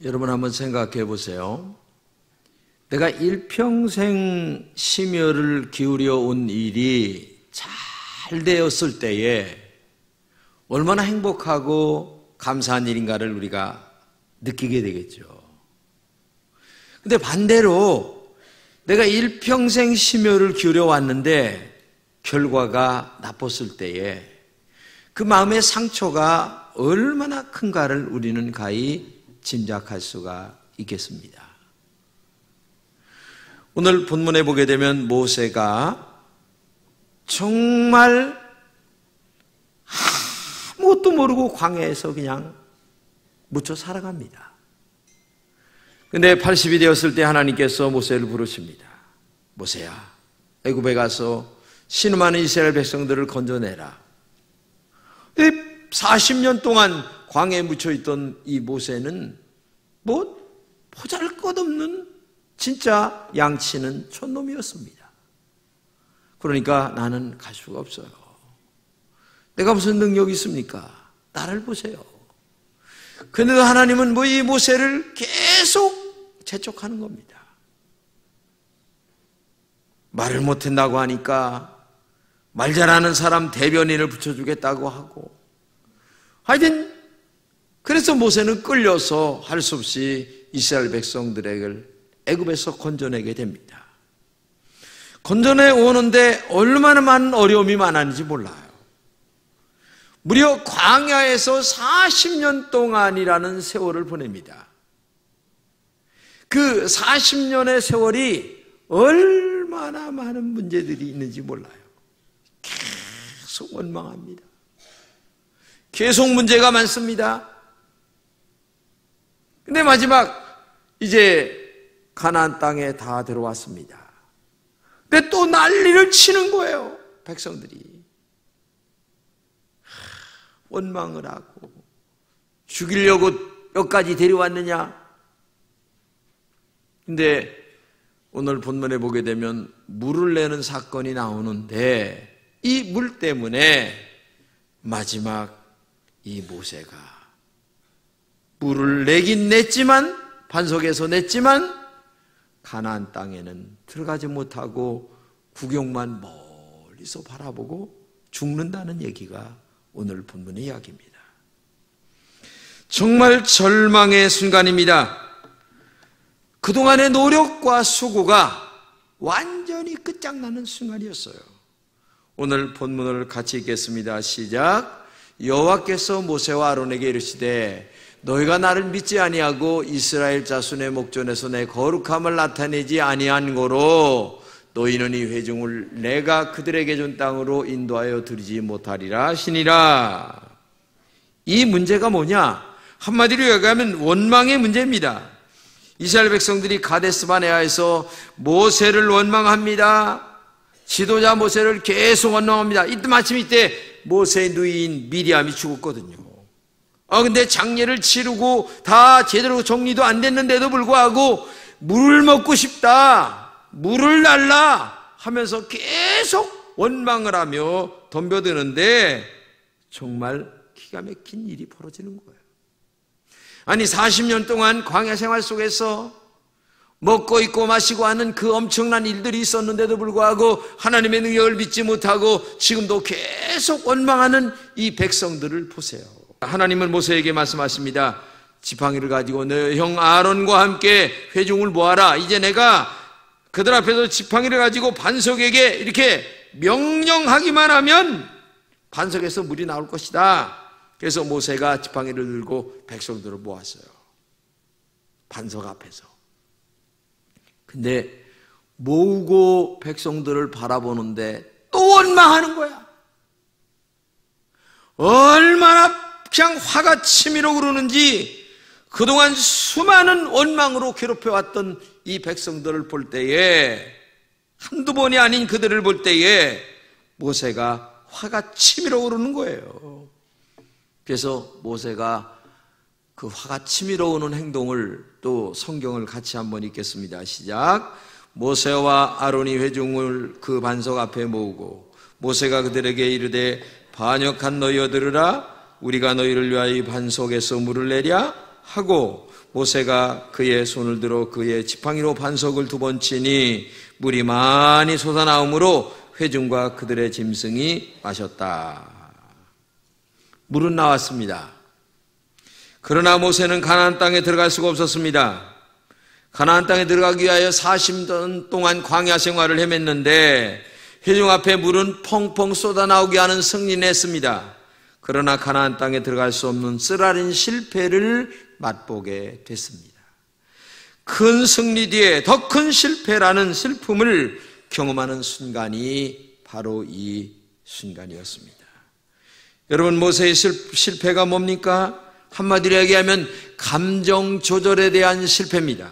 여러분 한번 생각해 보세요. 내가 일평생 심혈을 기울여 온 일이 잘 되었을 때에 얼마나 행복하고 감사한 일인가를 우리가 느끼게 되겠죠. 근데 반대로 내가 일평생 심혈을 기울여 왔는데 결과가 나빴을 때에 그 마음의 상처가 얼마나 큰가를 우리는 가히 짐작할 수가 있겠습니다. 오늘 본문에 보게 되면 모세가 정말 아무것도 모르고 광야에서 그냥 묻혀 살아갑니다. 근데 80이 되었을 때 하나님께서 모세를 부르십니다. 모세야, 애굽에 가서 신음하는 이스라엘 백성들을 건져내라. 40년 동안 광야에 묻혀있던 이 모세는 보잘것없는 진짜 양치는 촌놈이었습니다. 그러니까 나는 갈 수가 없어요. 내가 무슨 능력이 있습니까? 나를 보세요. 그런데도 하나님은 이 모세를 계속 재촉하는 겁니다. 말을 못한다고 하니까 말 잘하는 사람 대변인을 붙여주겠다고 하고, 하여튼 그래서 모세는 끌려서 할 수 없이 이스라엘 백성들에게 애굽에서 건져내게 됩니다. 건져내 오는데 얼마나 많은 어려움이 많았는지 몰라요. 무려 광야에서 40년 동안이라는 세월을 보냅니다. 그 40년의 세월이 얼마나 많은 문제들이 있는지 몰라요. 계속 원망합니다. 계속 문제가 많습니다. 근데 마지막 이제 가나안 땅에 다 들어왔습니다. 근데 또 난리를 치는 거예요. 백성들이 원망을 하고, 죽이려고 여기까지 데려왔느냐. 근데 오늘 본문에 보게 되면 물을 내는 사건이 나오는데, 이 물 때문에 마지막 이 모세가 물을 내긴 냈지만, 반석에서 냈지만 가나안 땅에는 들어가지 못하고 구경만 멀리서 바라보고 죽는다는 얘기가 오늘 본문의 이야기입니다. 정말 절망의 순간입니다. 그동안의 노력과 수고가 완전히 끝장나는 순간이었어요. 오늘 본문을 같이 읽겠습니다. 시작. 여호와께서 모세와 아론에게 이르시되 너희가 나를 믿지 아니하고 이스라엘 자손의 목전에서 내 거룩함을 나타내지 아니한 고로 너희는 이 회중을 내가 그들에게 준 땅으로 인도하여 드리지 못하리라 하시니라. 이 문제가 뭐냐? 한마디로 얘기하면 원망의 문제입니다. 이스라엘 백성들이 가데스 바네아에서 모세를 원망합니다. 지도자 모세를 계속 원망합니다. 마침 이때 모세의 누이인 미리암이 죽었거든요. 근데 장례를 치르고 다 제대로 정리도 안 됐는데도 불구하고 물을 먹고 싶다, 물을 달라 하면서 계속 원망을 하며 덤벼드는데 정말 기가 막힌 일이 벌어지는 거예요. 아니 40년 동안 광야 생활 속에서 먹고 입고 마시고 하는 그 엄청난 일들이 있었는데도 불구하고 하나님의 능력을 믿지 못하고 지금도 계속 원망하는 이 백성들을 보세요. 하나님은 모세에게 말씀하십니다. 지팡이를 가지고 너 형 아론과 함께 회중을 모아라. 이제 내가 그들 앞에서 지팡이를 가지고 반석에게 이렇게 명령하기만 하면 반석에서 물이 나올 것이다. 그래서 모세가 지팡이를 들고 백성들을 모았어요. 반석 앞에서. 근데 모으고 백성들을 바라보는데 또 원망하는 거야. 얼마나 그냥 화가 치밀어 오르는지 그동안 수많은 원망으로 괴롭혀왔던 이 백성들을 볼 때에, 한두 번이 아닌 그들을 볼 때에 모세가 화가 치밀어 오르는 거예요. 그래서 모세가 그 화가 치밀어 오는 행동을 또 성경을 같이 한번 읽겠습니다. 시작. 모세와 아론이 회중을 그 반석 앞에 모으고 모세가 그들에게 이르되 반역한 너희여 들으라. 우리가 너희를 위하여 이 반석에서 물을 내랴. 하고 모세가 그의 손을 들어 그의 지팡이로 반석을 2번 치니 물이 많이 솟아나오므로 회중과 그들의 짐승이 마셨다. 물은 나왔습니다. 그러나 모세는 가나안 땅에 들어갈 수가 없었습니다. 가나안 땅에 들어가기 위하여 40년 동안 광야 생활을 헤맸는데 회중 앞에 물은 펑펑 쏟아나오게 하는 승리는 했습니다. 그러나 가나안 땅에 들어갈 수 없는 쓰라린 실패를 맛보게 됐습니다. 큰 승리 뒤에 더 큰 실패라는 슬픔을 경험하는 순간이 바로 이 순간이었습니다. 여러분, 모세의 실패가 뭡니까? 한마디로 얘기하면 감정 조절에 대한 실패입니다.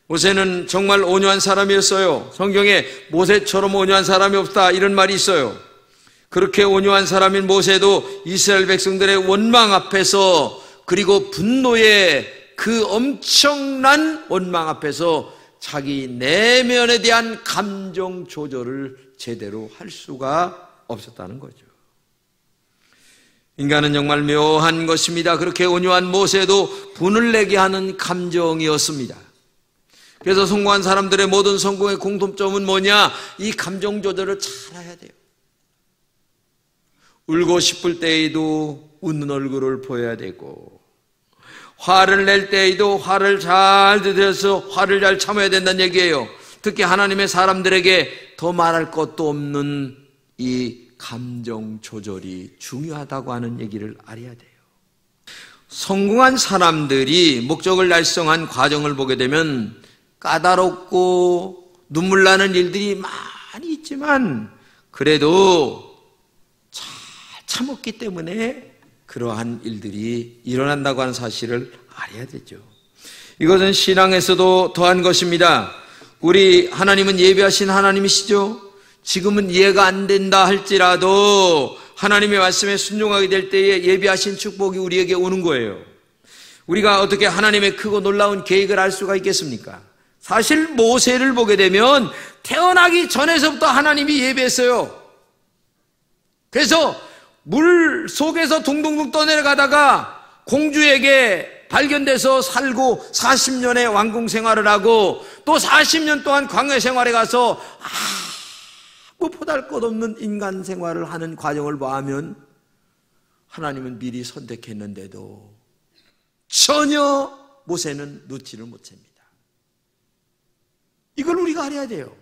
모세는 정말 온유한 사람이었어요. 성경에 모세처럼 온유한 사람이 없다 이런 말이 있어요. 그렇게 온유한 사람인 모세도 이스라엘 백성들의 원망 앞에서, 그리고 분노의 그 엄청난 원망 앞에서 자기 내면에 대한 감정 조절을 제대로 할 수가 없었다는 거죠. 인간은 정말 묘한 것입니다. 그렇게 온유한 모세도 분을 내게 하는 감정이었습니다. 그래서 성공한 사람들의 모든 성공의 공통점은 뭐냐? 이 감정 조절을 잘해야 돼요. 울고 싶을 때에도 웃는 얼굴을 보여야 되고, 화를 낼 때에도 화를 잘 들여서 화를 잘 참아야 된다는 얘기예요. 특히 하나님의 사람들에게 더 말할 것도 없는 이 감정 조절이 중요하다고 하는 얘기를 알아야 돼요. 성공한 사람들이 목적을 달성한 과정을 보게 되면 까다롭고 눈물 나는 일들이 많이 있지만 그래도 잘 참았기 때문에 그러한 일들이 일어난다고 하는 사실을 알아야 되죠. 이것은 신앙에서도 더한 것입니다. 우리 하나님은 예비하신 하나님이시죠. 지금은 이해가 안 된다 할지라도 하나님의 말씀에 순종하게 될 때에 예비하신 축복이 우리에게 오는 거예요. 우리가 어떻게 하나님의 크고 놀라운 계획을 알 수가 있겠습니까? 사실 모세를 보게 되면 태어나기 전에서부터 하나님이 예비했어요. 그래서 물 속에서 둥둥둥 떠내려가다가 공주에게 발견돼서 살고 40년의 왕궁 생활을 하고 또 40년 동안 광야 생활에 가서 아무 보잘것없는 인간 생활을 하는 과정을 보면 하나님은 미리 선택했는데도 전혀 모세는 놓지를 못합니다. 이걸 우리가 알아야 돼요.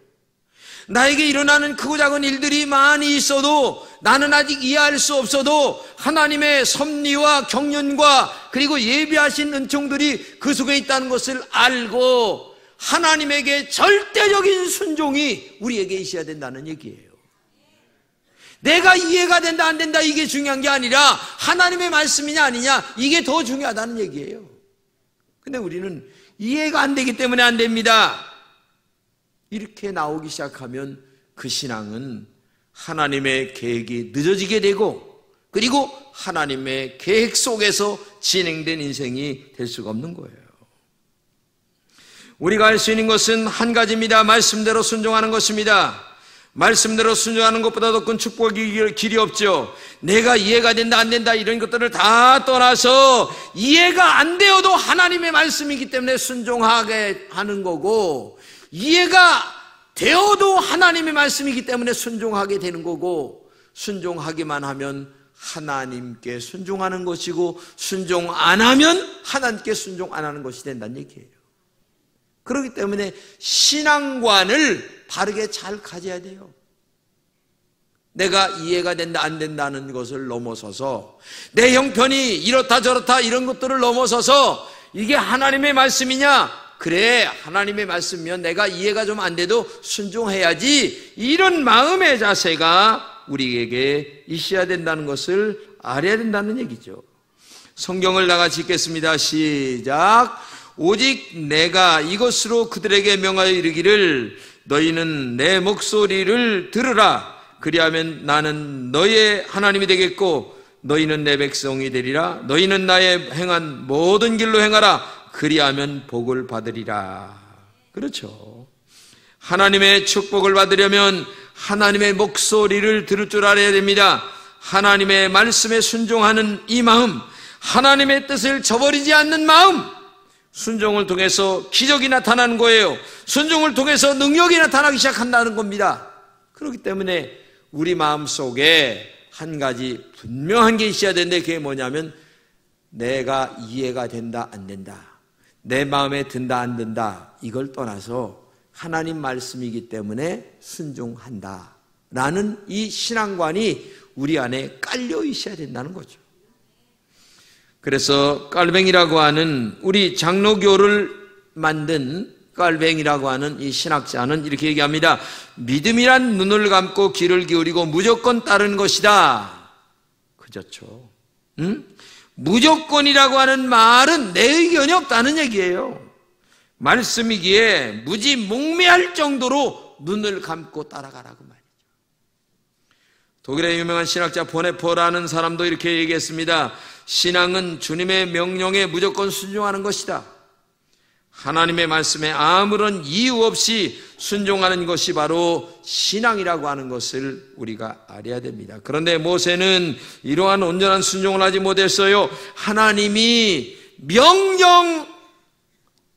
나에게 일어나는 크고 작은 일들이 많이 있어도, 나는 아직 이해할 수 없어도 하나님의 섭리와 경륜과 그리고 예비하신 은총들이 그 속에 있다는 것을 알고 하나님에게 절대적인 순종이 우리에게 있어야 된다는 얘기예요. 내가 이해가 된다 안 된다 이게 중요한 게 아니라 하나님의 말씀이냐 아니냐 이게 더 중요하다는 얘기예요. 근데 우리는 이해가 안 되기 때문에 안 됩니다. 이렇게 나오기 시작하면 그 신앙은 하나님의 계획이 늦어지게 되고, 그리고 하나님의 계획 속에서 진행된 인생이 될 수가 없는 거예요. 우리가 할 수 있는 것은 한 가지입니다. 말씀대로 순종하는 것입니다. 말씀대로 순종하는 것보다 더 큰 축복의 길이 없죠. 내가 이해가 된다 안 된다 이런 것들을 다 떠나서 이해가 안 되어도 하나님의 말씀이기 때문에 순종하게 하는 거고, 이해가 되어도 하나님의 말씀이기 때문에 순종하게 되는 거고, 순종하기만 하면 하나님께 순종하는 것이고, 순종 안 하면 하나님께 순종 안 하는 것이 된다는 얘기예요. 그렇기 때문에 신앙관을 바르게 잘 가져야 돼요. 내가 이해가 된다 안 된다는 것을 넘어서서, 내 형편이 이렇다 저렇다 이런 것들을 넘어서서 이게 하나님의 말씀이냐? 그래, 하나님의 말씀이면 내가 이해가 좀 안 돼도 순종해야지, 이런 마음의 자세가 우리에게 있어야 된다는 것을 알아야 된다는 얘기죠. 성경을 나같이 읽겠습니다. 시작. 오직 내가 이것으로 그들에게 명하여 이르기를 너희는 내 목소리를 들으라. 그리하면 나는 너희의 하나님이 되겠고 너희는 내 백성이 되리라. 너희는 나의 행한 모든 길로 행하라. 그리하면 복을 받으리라. 그렇죠. 하나님의 축복을 받으려면 하나님의 목소리를 들을 줄 알아야 됩니다. 하나님의 말씀에 순종하는 이 마음, 하나님의 뜻을 저버리지 않는 마음, 순종을 통해서 기적이 나타나는 거예요. 순종을 통해서 능력이 나타나기 시작한다는 겁니다. 그렇기 때문에 우리 마음속에 한 가지 분명한 게 있어야 되는데, 그게 뭐냐면 내가 이해가 된다 안 된다, 내 마음에 든다 안 든다, 이걸 떠나서 하나님 말씀이기 때문에 순종한다 라는 이 신앙관이 우리 안에 깔려 있어야 된다는 거죠. 그래서 깔뱅이라고 하는, 우리 장로교를 만든 깔뱅이라고 하는 이 신학자는 이렇게 얘기합니다. 믿음이란 눈을 감고 귀를 기울이고 무조건 따르는 것이다. 그렇죠. 무조건이라고 하는 말은 내 의견이 없다는 얘기예요. 말씀이기에 무지 몽매할 정도로 눈을 감고 따라가라고 말이죠. 독일의 유명한 신학자 보네퍼라는 사람도 이렇게 얘기했습니다. 신앙은 주님의 명령에 무조건 순종하는 것이다. 하나님의 말씀에 아무런 이유 없이 순종하는 것이 바로 신앙이라고 하는 것을 우리가 알아야 됩니다. 그런데 모세는 이러한 온전한 순종을 하지 못했어요. 하나님이 명령,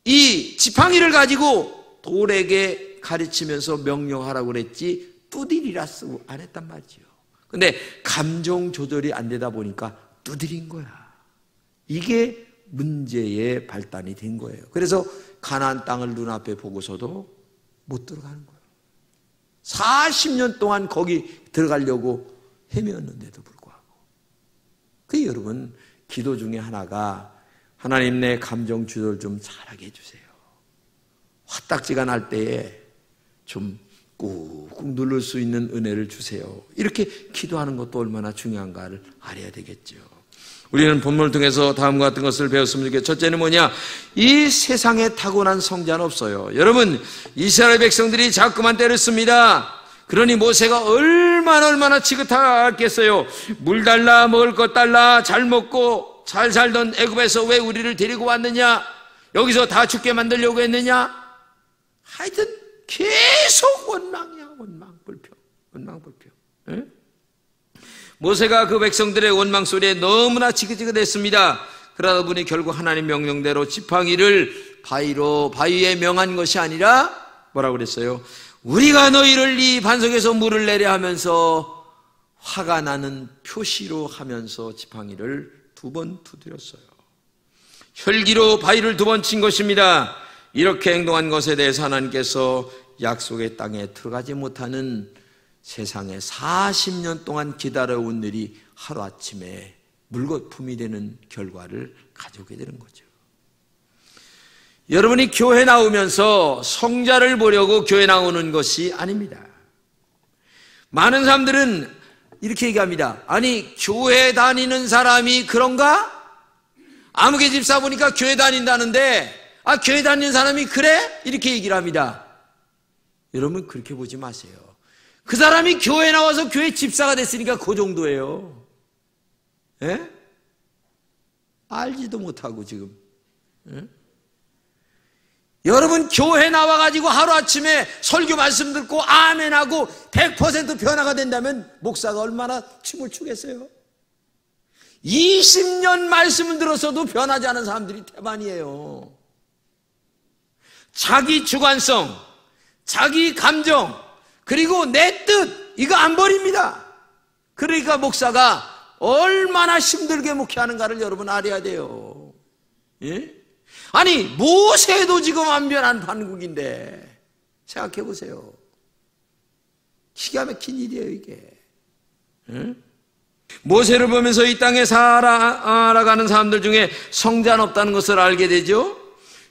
이 지팡이를 가지고 돌에게 가르치면서 명령하라고 그랬지 두드리라 쓰고 안 했단 말이죠. 근데 감정 조절이 안 되다 보니까 두드린 거야. 이게 문제의 발단이 된 거예요. 그래서 가나안 땅을 눈앞에 보고서도 못 들어가는 거예요. 40년 동안 거기 들어가려고 헤매었는데도 불구하고. 그 여러분, 기도 중에 하나가 하나님 내 감정 조절 좀 잘하게 해주세요. 화딱지가 날 때에 좀 꾹꾹 누를 수 있는 은혜를 주세요. 이렇게 기도하는 것도 얼마나 중요한가를 알아야 되겠죠. 우리는 본문을 통해서 다음과 같은 것을 배웠으면 좋겠어요. 첫째는 뭐냐? 이 세상에 타고난 성자는 없어요. 여러분, 이스라엘 백성들이 자꾸만 때렸습니다. 그러니 모세가 얼마나 지긋하겠어요. 물 달라, 먹을 것 달라, 잘 먹고 잘 살던 애굽에서 왜 우리를 데리고 왔느냐? 여기서 다 죽게 만들려고 했느냐? 하여튼 계속 원망이야. 원망, 불평. 에? 모세가 그 백성들의 원망 소리에 너무나 지긋지긋했습니다. 그러다 보니 결국 하나님 명령대로 지팡이를 바위에 명한 것이 아니라 뭐라고 그랬어요? 우리가 너희를 이 반석에서 물을 내려 하면서 화가 나는 표시로 하면서 지팡이를 2번 두드렸어요. 혈기로 바위를 2번 친 것입니다. 이렇게 행동한 것에 대해서 하나님께서 약속의 땅에 들어가지 못하는 세상에 40년 동안 기다려온 일이 하루아침에 물거품이 되는 결과를 가져오게 되는 거죠. 여러분이 교회 나오면서 성자를 보려고 교회 나오는 것이 아닙니다. 많은 사람들은 이렇게 얘기합니다. 아니, 교회 다니는 사람이 그런가? 아무개 집사 보니까 교회 다닌다는데, 아, 교회 다니는 사람이 그래? 이렇게 얘기를 합니다. 여러분, 그렇게 보지 마세요. 그 사람이 교회 나와서 교회 집사가 됐으니까 그 정도예요. 예? 알지도 못하고 지금. 예? 여러분, 교회 나와가지고 하루아침에 설교 말씀 듣고 아멘하고 100% 변화가 된다면 목사가 얼마나 춤을 추겠어요? 20년 말씀을 들었어도 변하지 않은 사람들이 태반이에요. 자기 주관성, 자기 감정, 그리고 내 뜻, 이거 안 버립니다. 그러니까 목사가 얼마나 힘들게 목회하는가를 여러분 알아야 돼요. 예? 아니, 모세도 지금 안 변한 반국인데 생각해 보세요. 기가 막힌 일이에요, 이게. 예? 모세를 보면서 이 땅에 살아가는 사람들 중에 성자는 없다는 것을 알게 되죠.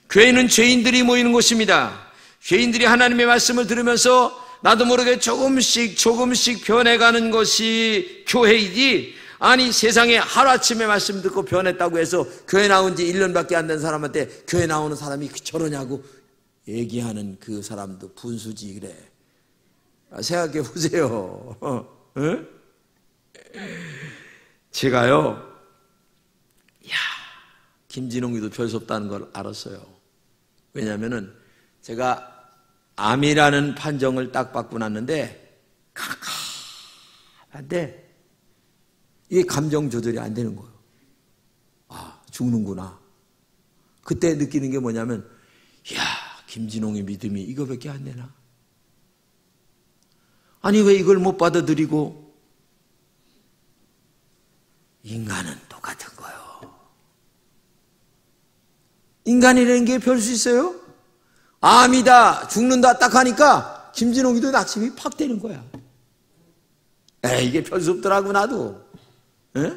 교회는 죄인들이 모이는 곳입니다. 죄인들이 하나님의 말씀을 들으면서 나도 모르게 조금씩 변해가는 것이 교회이지, 아니 세상에 하루아침에 말씀 듣고 변했다고 해서 교회 나온 지 1년밖에 안 된 사람한테 교회 나오는 사람이 저러냐고 얘기하는 그 사람도 분수지. 그래, 생각해 보세요. 제가요, 김진홍이도 별 수 없다는 걸 알았어요. 왜냐하면은 제가 암이라는 판정을 딱 받고 났는데 캄캄한데 이게 감정 조절이 안 되는 거예요. 죽는구나. 그때 느끼는 게 뭐냐면, 이야, 김진홍의 믿음이 이거밖에 안 되나? 아니, 왜 이걸 못 받아들이고? 인간은 똑같은 거예요. 인간이라는 게 별 수 있어요? 암이다, 죽는다 딱 하니까 김진홍이도 낙심이 팍 되는 거야. 이게 별 수 없더라고, 나도. 에?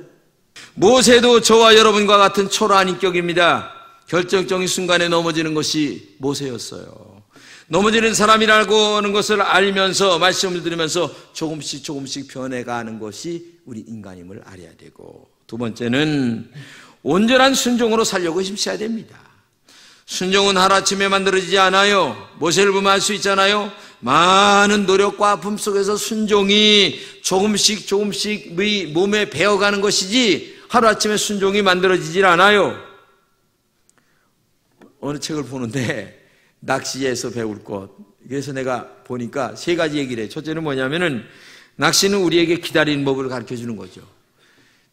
모세도 저와 여러분과 같은 초라한 인격입니다. 결정적인 순간에 넘어지는 것이 모세였어요. 넘어지는 사람이라고 하는 것을 알면서 말씀을 들으면서 조금씩 변해가는 것이 우리 인간임을 알아야 되고, 두 번째는 온전한 순종으로 살려고 힘써야 됩니다. 순종은 하루아침에 만들어지지 않아요. 모세를 보면 알 수 있잖아요. 많은 노력과 아픔 속에서 순종이 조금씩 몸에 배어가는 것이지 하루아침에 순종이 만들어지질 않아요. 어느 책을 보는데 낚시에서 배울 것, 그래서 내가 보니까 세 가지 얘기를 해요. 첫째는 뭐냐면은 낚시는 우리에게 기다리는 법을 가르쳐주는 거죠.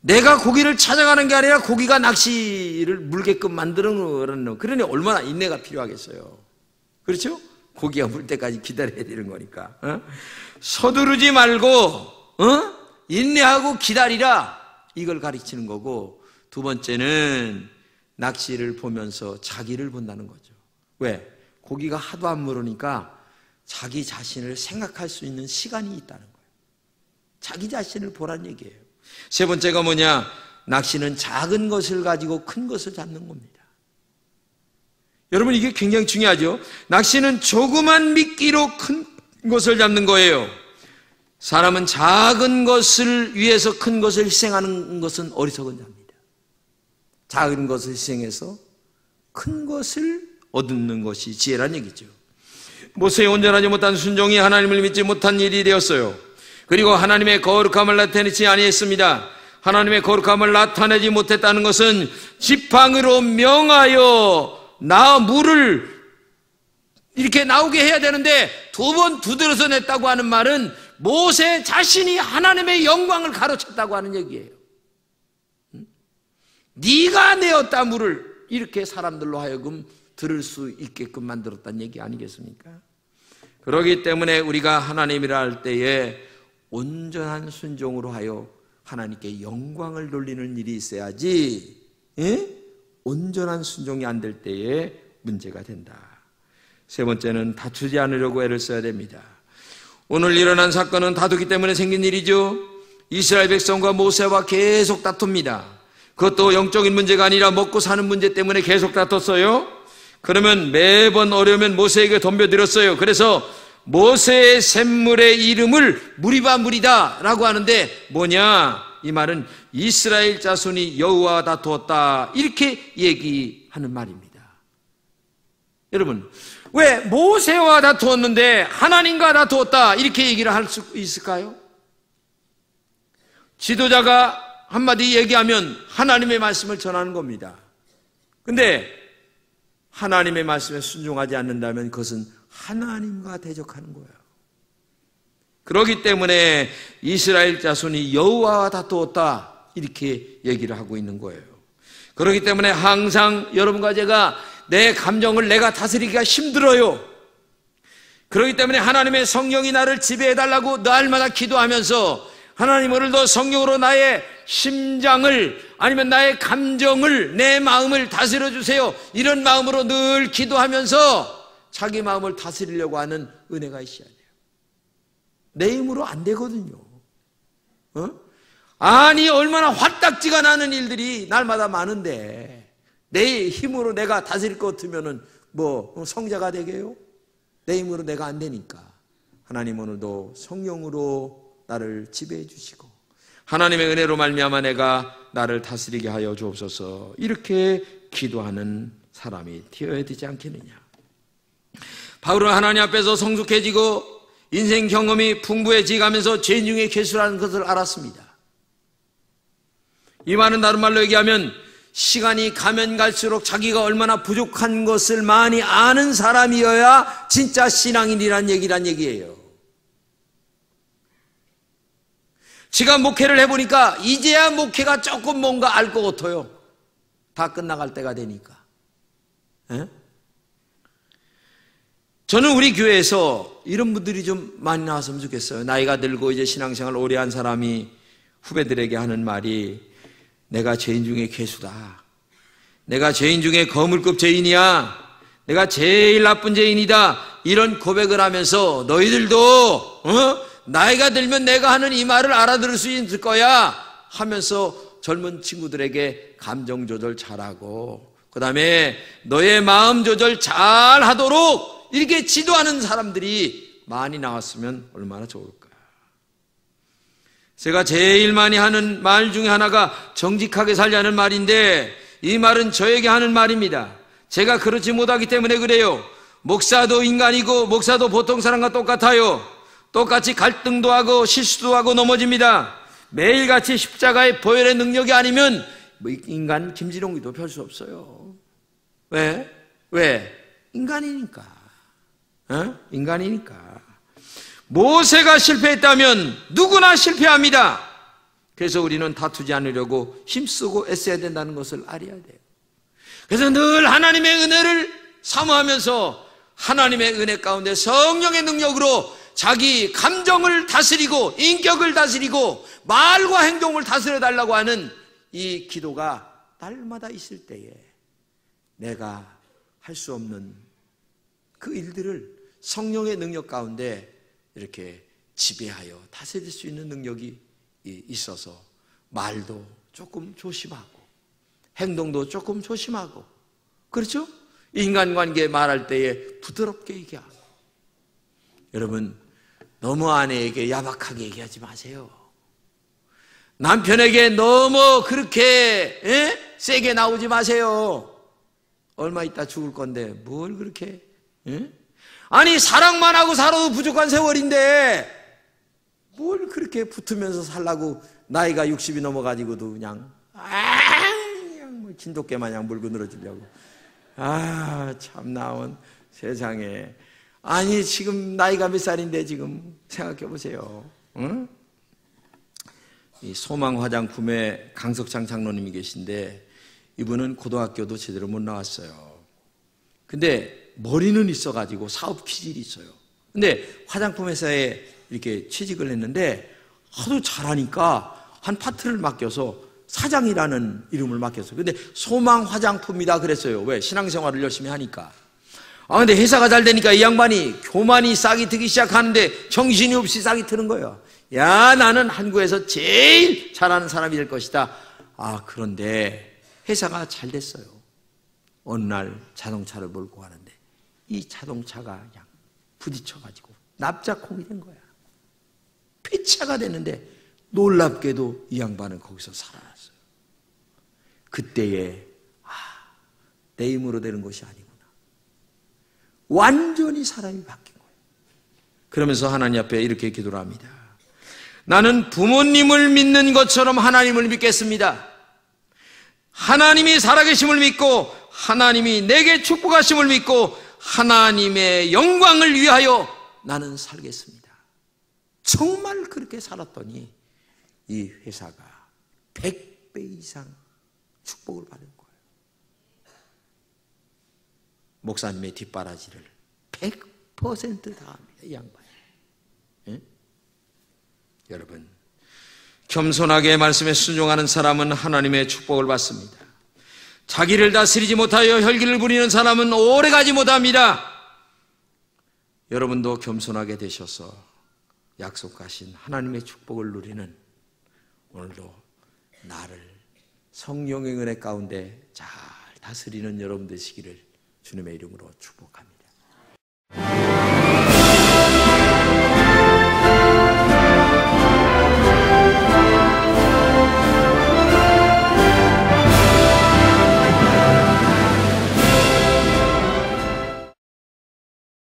내가 고기를 찾아가는 게 아니라 고기가 낚시를 물게끔 만드는, 그러니 얼마나 인내가 필요하겠어요. 그렇죠? 고기가 물 때까지 기다려야 되는 거니까. 서두르지 말고 인내하고 기다리라, 이걸 가르치는 거고, 두 번째는 낚시를 보면서 자기를 본다는 거죠. 왜? 고기가 하도 안 물으니까 자기 자신을 생각할 수 있는 시간이 있다는 거예요. 자기 자신을 보란 얘기예요. 세 번째가 뭐냐? 낚시는 작은 것을 가지고 큰 것을 잡는 겁니다. 여러분, 이게 굉장히 중요하죠. 낚시는 조그만 미끼로 큰 것을 잡는 거예요. 사람은 작은 것을 위해서 큰 것을 희생하는 것은 어리석은 자입니다. 작은 것을 희생해서 큰 것을 얻는 것이 지혜란 얘기죠. 모세의 온전하지 못한 순종이 하나님을 믿지 못한 일이 되었어요. 그리고 하나님의 거룩함을 나타내지 아니했습니다. 하나님의 거룩함을 나타내지 못했다는 것은 지팡이로 명하여 물을 이렇게 나오게 해야 되는데 두 번 두드려서 냈다고 하는 말은 모세 자신이 하나님의 영광을 가로챘다고 하는 얘기예요. 네가 내었다, 물을. 이렇게 사람들로 하여금 들을 수 있게끔 만들었다는 얘기 아니겠습니까? 그렇기 때문에 우리가 하나님이라 할 때에 온전한 순종으로 하여 하나님께 영광을 돌리는 일이 있어야지, 온전한 순종이 안 될 때에 문제가 된다. 세 번째는 다투지 않으려고 애를 써야 됩니다. 오늘 일어난 사건은 다투기 때문에 생긴 일이죠. 이스라엘 백성과 모세와 계속 다툽니다. 그것도 영적인 문제가 아니라 먹고 사는 문제 때문에 계속 다퉜어요. 그러면 매번 어려우면 모세에게 덤벼들었어요. 그래서 모세의 샘물의 이름을 무리바 라고 하는데 뭐냐? 이 말은 이스라엘 자손이 여호와와 다투었다, 이렇게 얘기하는 말입니다. 여러분, 왜 모세와 다투었는데 하나님과 다투었다 이렇게 얘기를 할 수 있을까요? 지도자가 한마디 얘기하면 하나님의 말씀을 전하는 겁니다. 근데 하나님의 말씀에 순종하지 않는다면 그것은 하나님과 대적하는 거예요. 그렇기 때문에 이스라엘 자손이 여호와와 다투었다 이렇게 얘기를 하고 있는 거예요. 그렇기 때문에 항상 여러분과 제가 내 감정을 내가 다스리기가 힘들어요. 그렇기 때문에 하나님의 성령이 나를 지배해달라고 날마다 기도하면서 하나님, 오늘도 성령으로 나의 심장을, 아니면 나의 감정을, 내 마음을 다스려 주세요, 이런 마음으로 늘 기도하면서 자기 마음을 다스리려고 하는 은혜가 있어야 돼요. 내 힘으로 안 되거든요. 아니, 얼마나 화딱지가 나는 일들이 날마다 많은데 내 힘으로 내가 다스릴 것 같으면은 성자가 되게요? 내 힘으로 내가 안 되니까 하나님, 오늘도 성령으로 나를 지배해 주시고 하나님의 은혜로 말미암아 내가 나를 다스리게 하여 주옵소서, 이렇게 기도하는 사람이 되어야 되지 않겠느냐. 바울은 하나님 앞에서 성숙해지고 인생 경험이 풍부해지 가면서 죄 중에 괴수라는 것을 알았습니다. 이 말은 다른 말로 얘기하면 시간이 가면 갈수록 자기가 얼마나 부족한 것을 많이 아는 사람이어야 진짜 신앙인이란 얘기예요. 지가 목회를 해보니까 이제야 목회가 조금 뭔가 알 것 같아요. 다 끝나갈 때가 되니까. 에? 저는 우리 교회에서 이런 분들이 좀 많이 나왔으면 좋겠어요. 나이가 들고 이제 신앙생활 오래 한 사람이 후배들에게 하는 말이, 내가 죄인 중에 괴수다. 내가 죄인 중에 거물급 죄인이야. 내가 제일 나쁜 죄인이다. 이런 고백을 하면서 너희들도 나이가 들면 내가 하는 이 말을 알아들을 수 있을 거야 하면서 젊은 친구들에게 감정 조절 잘하고, 그 다음에 너의 마음 조절 잘 하도록 이렇게 지도하는 사람들이 많이 나왔으면 얼마나 좋을까. 제가 제일 많이 하는 말 중에 하나가 정직하게 살자는 말인데, 이 말은 저에게 하는 말입니다. 제가 그렇지 못하기 때문에 그래요. 목사도 인간이고 목사도 보통 사람과 똑같아요. 똑같이 갈등도 하고 실수도 하고 넘어집니다. 매일같이 십자가의 보혈의 능력이 아니면 인간 김지롱이도 별 수 없어요. 왜? 인간이니까. 인간이니까. 모세가 실패했다면 누구나 실패합니다. 그래서 우리는 다투지 않으려고 힘쓰고 애써야 된다는 것을 알아야 돼요. 그래서 늘 하나님의 은혜를 사모하면서 하나님의 은혜 가운데 성령의 능력으로 자기 감정을 다스리고 인격을 다스리고 말과 행동을 다스려 달라고 하는 이 기도가 날마다 있을 때에 내가 할 수 없는 그 일들을 성령의 능력 가운데 이렇게 지배하여 다스릴 수 있는 능력이 있어서 말도 조금 조심하고 행동도 조금 조심하고, 그렇죠? 인간관계 말할 때에 부드럽게 얘기하고. 여러분, 너무 아내에게 야박하게 얘기하지 마세요. 남편에게 너무 그렇게 세게 나오지 마세요. 얼마 있다 죽을 건데 뭘 그렇게 아니 사랑만 하고 살아도 부족한 세월인데 뭘 그렇게 붙으면서 살라고 나이가 60이 넘어가지고도 그냥 뭐 진돗개 마냥 물고 늘어지려고. 참 나온 세상에. 아니 지금 나이가 몇 살인데 지금 생각해 보세요. 응? 이 소망 화장품의 강석창 장로님이 계신데 이분은 고등학교도 제대로 못 나왔어요. 근데 머리는 있어가지고 사업 기질이 있어요. 근데 화장품 회사에 이렇게 취직을 했는데 하도 잘하니까 한 파트를 맡겨서 사장이라는 이름을 맡겼어요. 근데 소망 화장품이다 그랬어요. 왜? 신앙생활을 열심히 하니까. 근데 회사가 잘 되니까 이 양반이 교만이 싹이 트기 시작하는데 정신이 없이 싹이 트는 거예요. 야, 나는 한국에서 제일 잘하는 사람이 될 것이다. 그런데 회사가 잘 됐어요. 어느 날 자동차를 몰고 가는데 이 자동차가 그냥 부딪혀가지고 납작콩이 된 거야. 폐차가 됐는데 놀랍게도 이 양반은 거기서 살아났어요. 그때에 내 힘으로 되는 것이 아니구나. 완전히 사람이 바뀐 거예요. 그러면서 하나님 앞에 이렇게 기도를 합니다. 나는 부모님을 믿는 것처럼 하나님을 믿겠습니다. 하나님이 살아계심을 믿고 하나님이 내게 축복하심을 믿고 하나님의 영광을 위하여 나는 살겠습니다. 정말 그렇게 살았더니 이 회사가 100배 이상 축복을 받은 거예요. 목사님의 뒷바라지를 100% 다 합니다. 이 양반이. 예? 여러분, 겸손하게 말씀에 순종하는 사람은 하나님의 축복을 받습니다. 자기를 다스리지 못하여 혈기를 부리는 사람은 오래가지 못합니다. 여러분도 겸손하게 되셔서 약속하신 하나님의 축복을 누리는 오늘도 나를 성령의 은혜 가운데 잘 다스리는 여러분 되시기를 주님의 이름으로 축복합니다.